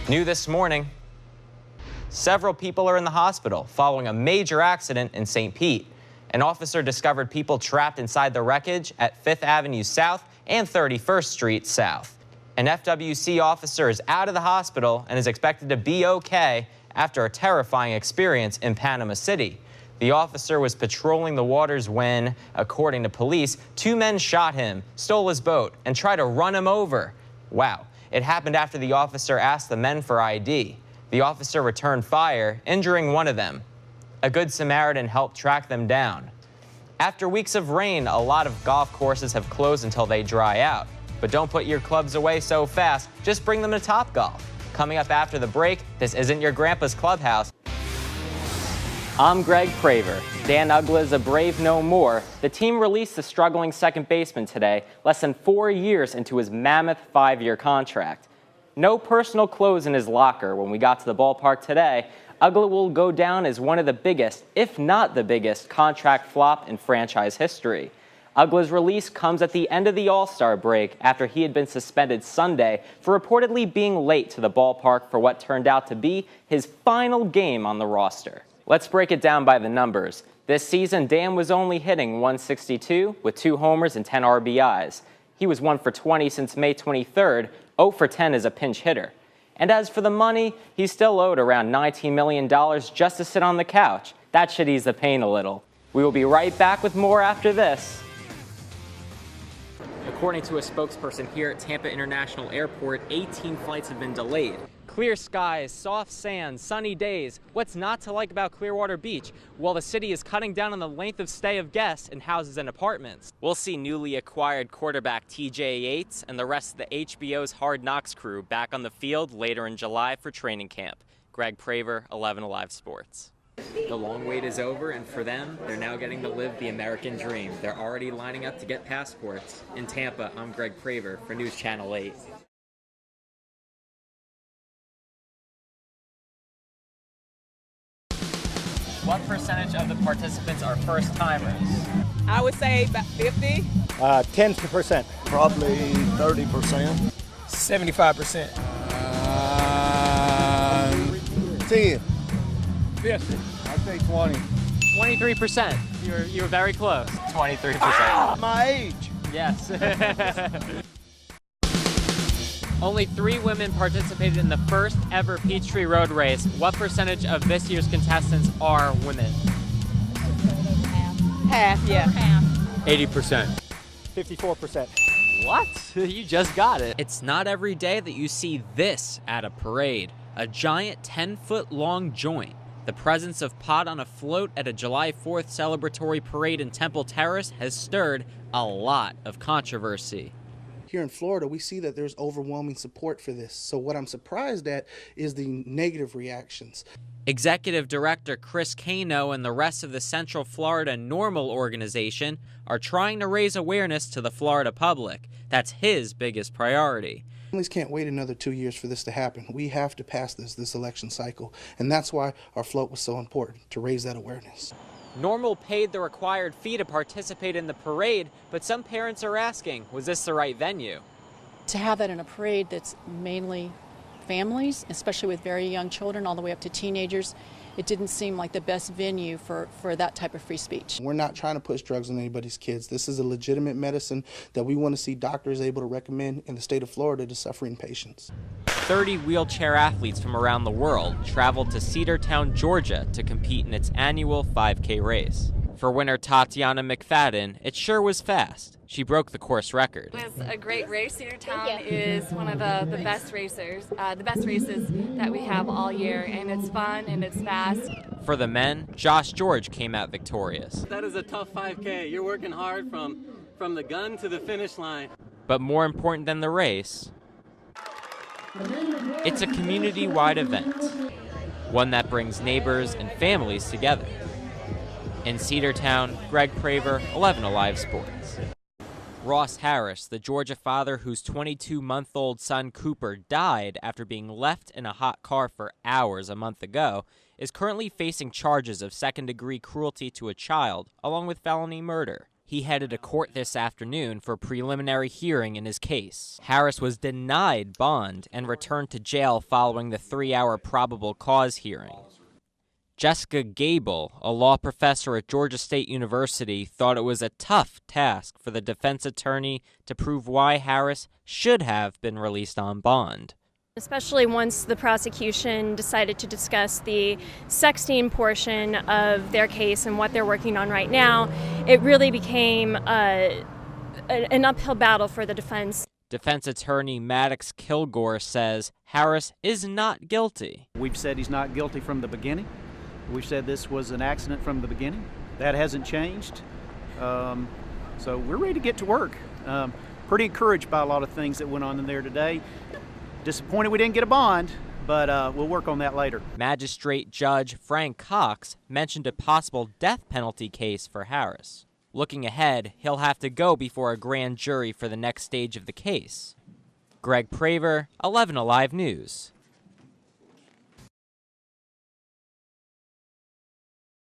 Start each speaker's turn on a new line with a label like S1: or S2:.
S1: New this morning, several people are in the hospital following a major accident in St. Pete. An officer discovered people trapped inside the wreckage at 5th Avenue South and 31st Street South. An FWC officer is out of the hospital and is expected to be okay after a terrifying experience in Panama City. The officer was patrolling the waters when, according to police, two men shot him, stole his boat, and tried to run him over. Wow. It happened after the officer asked the men for ID. The officer returned fire, injuring one of them. A Good Samaritan helped track them down. After weeks of rain, a lot of golf courses have closed until they dry out. But don't put your clubs away so fast, just bring them to Topgolf. Coming up after the break, this isn't your grandpa's clubhouse. I'm Greg Praver. Dan Uggla is a Brave no more. The team released the struggling second baseman today, less than 4 years into his mammoth 5-year contract. No personal clothes in his locker when we got to the ballpark today. Uggla will go down as one of the biggest, if not the biggest, contract flop in franchise history. Uggla's release comes at the end of the All-Star break after he had been suspended Sunday for reportedly being late to the ballpark for what turned out to be his final game on the roster. Let's break it down by the numbers. This season, Dan was only hitting .162 with 2 homers and 10 RBIs. He was 1 for 20 since May 23rd, 0 for 10 as a pinch hitter. And as for the money, he's still owed around $19 million just to sit on the couch. That should ease the pain a little. We will be right back with more after this. According to a spokesperson here at Tampa International Airport, 18 flights have been delayed. Clear skies, soft sand, sunny days. What's not to like about Clearwater Beach? Well, the city is cutting down on the length of stay of guests in houses and apartments. We'll see newly acquired quarterback TJ Yates and the rest of the HBO's Hard Knocks crew back on the field later in July for training camp. Greg Praver, 11 Alive Sports. The long wait is over, and for them, they're now getting to live the American dream. They're already lining up to get passports. In Tampa, I'm Greg Praver for News Channel 8. What percentage of the participants are first-timers?
S2: I would say about 50.
S3: 10%.
S4: Probably 30%.
S3: 75%.
S4: 10.
S3: 50. I'd say 20.
S1: 23%. You were very close. 23%.
S4: My age.
S1: Yes. Only 3 women participated in the first ever Peachtree Road Race. What percentage of this year's contestants are women?
S2: Half, yeah. Half.
S3: 80%.
S4: 54%.
S1: What? You just got it. It's not every day that you see this at a parade. A giant 10-foot-long joint. The presence of pot on a float at a July 4th celebratory parade in Temple Terrace has stirred a lot of controversy.
S5: Here in Florida, we see that there's overwhelming support for this. So what I'm surprised at is the negative reactions.
S1: Executive Director Chris Cano and the rest of the Central Florida Normal organization are trying to raise awareness to the Florida public. That's his biggest priority.
S5: Families can't wait another 2 years for this to happen. We have to pass this election cycle. And that's why our float was so important, to raise that awareness.
S1: Normal paid the required fee to participate in the parade, but some parents are asking, was this the right venue?
S6: To have that in a parade that's mainly families, especially with very young children all the way up to teenagers, it didn't seem like the best venue for that type of free speech. We're
S5: not trying to push drugs on anybody's kids. This is a legitimate medicine that we want to see doctors able to recommend in the state of Florida to suffering patients.
S1: 30 wheelchair athletes from around the world traveled to Cedartown, Georgia to compete in its annual 5K race. For winner Tatiana McFadden, it sure was fast. She broke the course record.
S7: It was a great race. Cedartown is one of the best races that we have all year, and it's fun and it's fast.
S1: For the men, Josh George came out victorious.
S8: That is a tough 5K. You're working hard from the gun to the finish line.
S1: But more important than the race, it's a community-wide event, one that brings neighbors and families together. In Cedartown, Greg Praver, 11 Alive Sports. Ross Harris, the Georgia father whose 22-month-old son Cooper died after being left in a hot car for hours a month ago, is currently facing charges of second-degree cruelty to a child, along with felony murder. He headed to court this afternoon for a preliminary hearing in his case. Harris was denied bond and returned to jail following the 3-hour probable cause hearing. Jessica Gable, a law professor at Georgia State University, thought it was a tough task for the defense attorney to prove why Harris should have been released on bond.
S9: Especially once the prosecution decided to discuss the sexting portion of their case and what they're working on right now, it really became an uphill battle for the defense.
S1: Defense attorney Maddox Kilgore says Harris is not guilty.
S10: We've said he's not guilty from the beginning. We've said this was an accident from the beginning. That hasn't changed. So we're ready to get to work. Pretty encouraged by a lot of things that went on in there today. Disappointed we didn't get a bond, but we'll work on that later.
S1: Magistrate Judge Frank Cox mentioned a possible death penalty case for Harris. Looking ahead, he'll have to go before a grand jury for the next stage of the case. Greg Praver, 11 Alive News.